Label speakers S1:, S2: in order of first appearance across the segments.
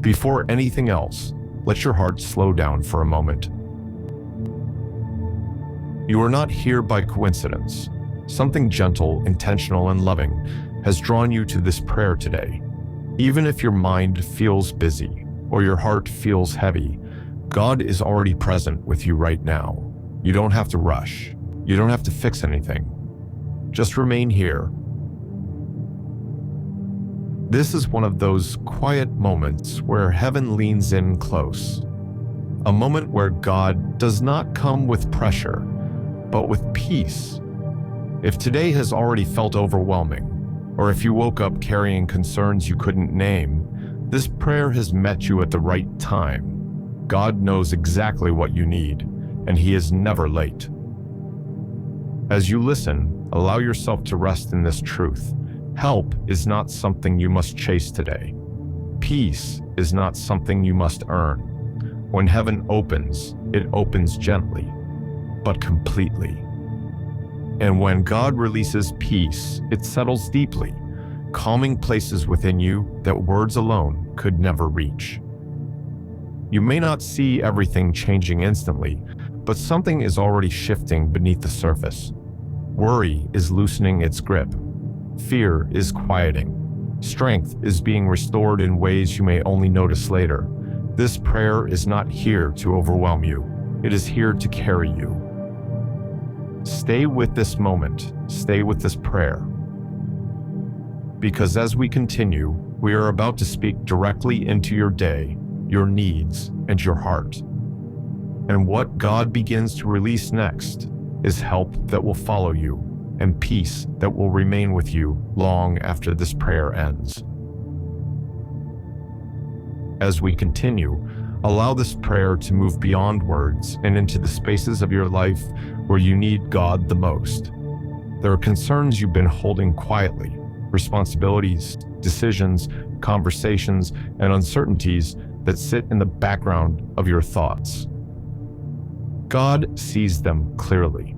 S1: Before anything else, let your heart slow down for a moment. You are not here by coincidence. Something gentle, intentional, and loving has drawn you to this prayer today. Even if your mind feels busy or your heart feels heavy, God is already present with you right now. You don't have to rush. You don't have to fix anything. Just remain here. This is one of those quiet moments where heaven leans in close. A moment where God does not come with pressure, but with peace. If today has already felt overwhelming, or if you woke up carrying concerns you couldn't name, this prayer has met you at the right time. God knows exactly what you need, and He is never late. As you listen, allow yourself to rest in this truth. Help is not something you must chase today. Peace is not something you must earn. When heaven opens, it opens gently, but completely. And when God releases peace, it settles deeply, calming places within you that words alone could never reach. You may not see everything changing instantly, but something is already shifting beneath the surface. Worry is loosening its grip. Fear is quieting. Strength is being restored in ways you may only notice later. This prayer is not here to overwhelm you. It is here to carry you. Stay with this moment. Stay with this prayer. Because as we continue, we are about to speak directly into your day, your needs, and your heart. And what God begins to release next is help that will follow you and peace that will remain with you long after this prayer ends. As we continue, allow this prayer to move beyond words and into the spaces of your life where you need God the most. There are concerns you've been holding quietly, responsibilities, decisions, conversations, and uncertainties that sit in the background of your thoughts. God sees them clearly.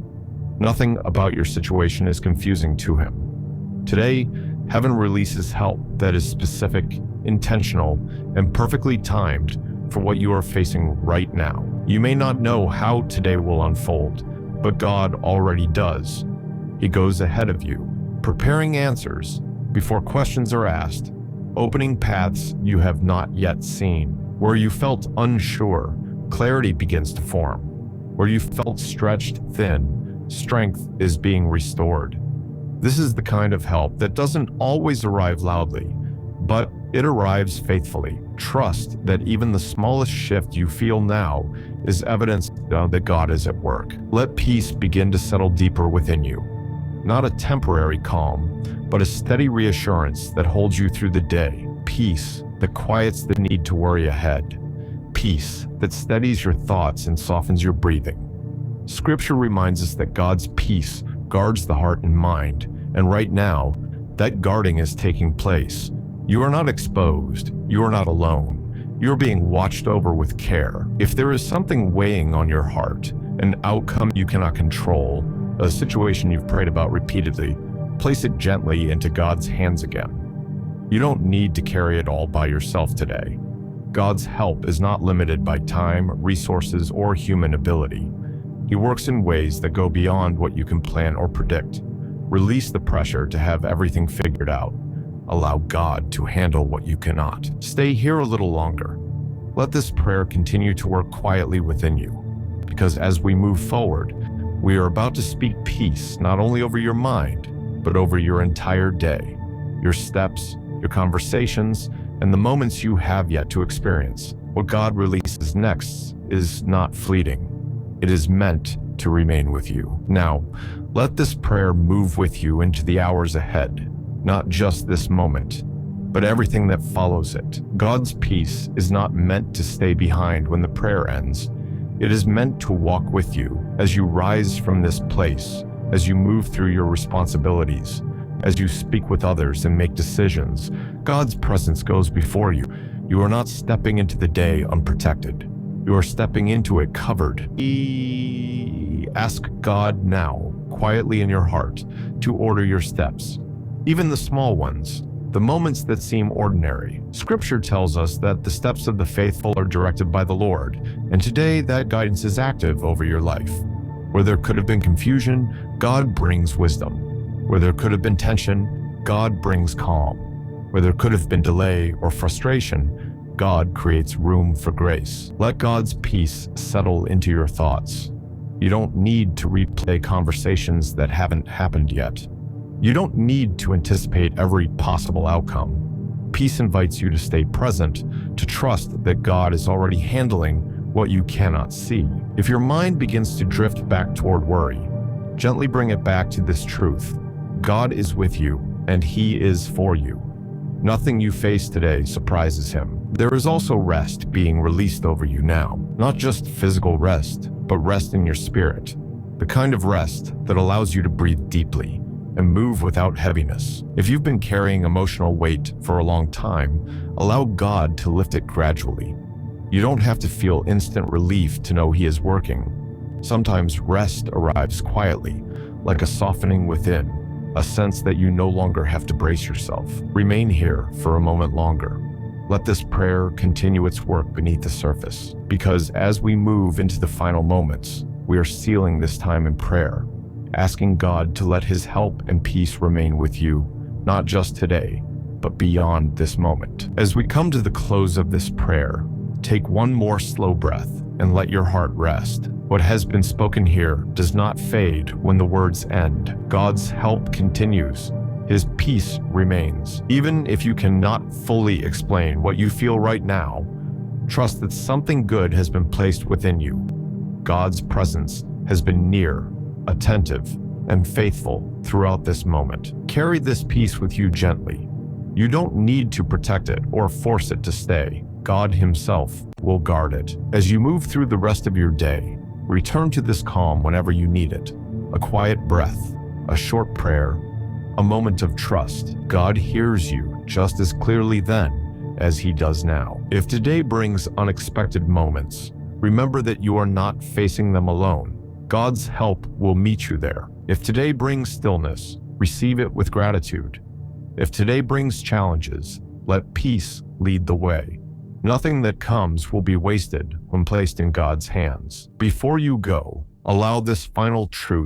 S1: Nothing about your situation is confusing to Him. Today, heaven releases help that is specific, intentional, and perfectly timed for what you are facing right now. You may not know how today will unfold, but God already does. He goes ahead of you, preparing answers before questions are asked, opening paths you have not yet seen. Where you felt unsure, clarity begins to form. Where you felt stretched thin, strength is being restored. This is the kind of help that doesn't always arrive loudly, but it arrives faithfully. Trust that even the smallest shift you feel now is evidence that God is at work. Let peace begin to settle deeper within you. Not a temporary calm, but a steady reassurance that holds you through the day. Peace that quiets the need to worry ahead. Peace that steadies your thoughts and softens your breathing. Scripture reminds us that God's peace guards the heart and mind, and right now, that guarding is taking place. You are not exposed. You are not alone. You're being watched over with care. If there is something weighing on your heart, an outcome you cannot control, a situation you've prayed about repeatedly, place it gently into God's hands again. You don't need to carry it all by yourself today. God's help is not limited by time, resources, or human ability. He works in ways that go beyond what you can plan or predict. Release the pressure to have everything figured out. Allow God to handle what you cannot. Stay here a little longer. Let this prayer continue to work quietly within you, because as we move forward, we are about to speak peace not only over your mind, but over your entire day, your steps, your conversations, and the moments you have yet to experience. What God releases next is not fleeting. It is meant to remain with you. Now, let this prayer move with you into the hours ahead, not just this moment, but everything that follows it. God's peace is not meant to stay behind when the prayer ends. It is meant to walk with you as you rise from this place, as you move through your responsibilities, as you speak with others and make decisions. God's presence goes before you. You are not stepping into the day unprotected. You are stepping into it covered. Ask God now, quietly in your heart, to order your steps, even the small ones. the moments that seem ordinary. Scripture tells us that the steps of the faithful are directed by the Lord, and today that guidance is active over your life. Where there could have been confusion, God brings wisdom. Where there could have been tension, God brings calm. Where there could have been delay or frustration, God creates room for grace. Let God's peace settle into your thoughts. You don't need to replay conversations that haven't happened yet. You don't need to anticipate every possible outcome. Peace invites you to stay present, to trust that God is already handling what you cannot see. If your mind begins to drift back toward worry, gently bring it back to this truth. God is with you, and He is for you. Nothing you face today surprises Him. There is also rest being released over you now. Not just physical rest, but rest in your spirit. The kind of rest that allows you to breathe deeply and move without heaviness. If you've been carrying emotional weight for a long time, allow God to lift it gradually. You don't have to feel instant relief to know He is working. Sometimes rest arrives quietly, like a softening within, a sense that you no longer have to brace yourself. Remain here for a moment longer. Let this prayer continue its work beneath the surface, because as we move into the final moments, we are sealing this time in prayer, asking God to let His help and peace remain with you, not just today, but beyond this moment. As we come to the close of this prayer, take one more slow breath and let your heart rest. What has been spoken here does not fade when the words end. God's help continues. His peace remains. Even if you cannot fully explain what you feel right now, trust that something good has been placed within you. God's presence has been near, attentive, and faithful throughout this moment. Carry this peace with you gently. You don't need to protect it or force it to stay. God Himself will guard it. As you move through the rest of your day, return to this calm whenever you need it. A quiet breath, a short prayer, a moment of trust. God hears you just as clearly then as He does now. If today brings unexpected moments, remember that you are not facing them alone. God's help will meet you there. If today brings stillness, receive it with gratitude. If today brings challenges, let peace lead the way. Nothing that comes will be wasted when placed in God's hands. Before you go, allow this final truth